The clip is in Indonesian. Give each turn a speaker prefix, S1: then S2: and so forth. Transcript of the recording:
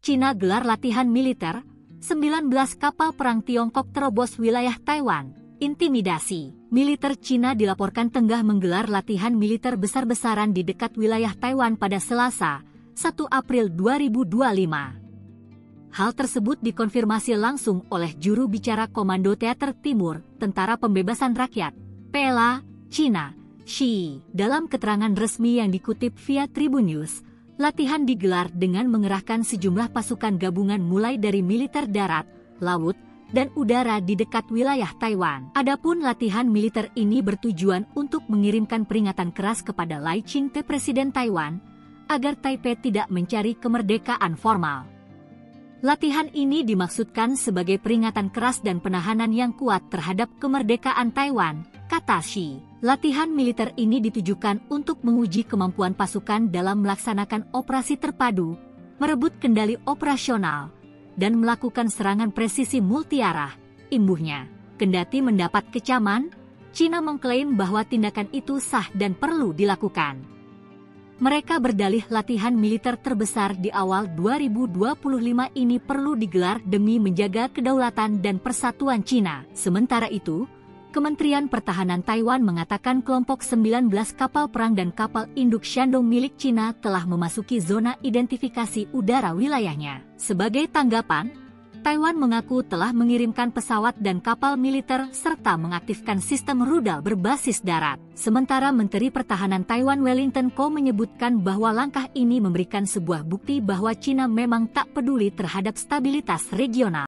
S1: Cina gelar latihan militer, 19 kapal perang Tiongkok terobos wilayah Taiwan. Intimidasi. Militer Cina dilaporkan tengah menggelar latihan militer besar-besaran di dekat wilayah Taiwan pada Selasa, 1 April 2025. Hal tersebut dikonfirmasi langsung oleh juru bicara Komando Teater Timur, Tentara Pembebasan Rakyat, PLA, Cina, Xi. Dalam keterangan resmi yang dikutip via Tribun News, latihan digelar dengan mengerahkan sejumlah pasukan gabungan mulai dari militer darat, laut, dan udara di dekat wilayah Taiwan. Adapun latihan militer ini bertujuan untuk mengirimkan peringatan keras kepada Lai Ching-te, Presiden Taiwan, agar Taipei tidak mencari kemerdekaan formal. Latihan ini dimaksudkan sebagai peringatan keras dan penahanan yang kuat terhadap kemerdekaan Taiwan, kata Xi. Latihan militer ini ditujukan untuk menguji kemampuan pasukan dalam melaksanakan operasi terpadu, merebut kendali operasional, dan melakukan serangan presisi multiarah. Imbuhnya, kendati mendapat kecaman, Cina mengklaim bahwa tindakan itu sah dan perlu dilakukan. Mereka berdalih latihan militer terbesar di awal 2025 ini perlu digelar demi menjaga kedaulatan dan persatuan Cina. Sementara itu, Kementerian Pertahanan Taiwan mengatakan kelompok 19 kapal perang dan kapal induk Shandong milik Cina telah memasuki zona identifikasi udara wilayahnya. Sebagai tanggapan, Taiwan mengaku telah mengirimkan pesawat dan kapal militer serta mengaktifkan sistem rudal berbasis darat. Sementara Menteri Pertahanan Taiwan Wellington Ko menyebutkan bahwa langkah ini memberikan sebuah bukti bahwa Cina memang tak peduli terhadap stabilitas regional.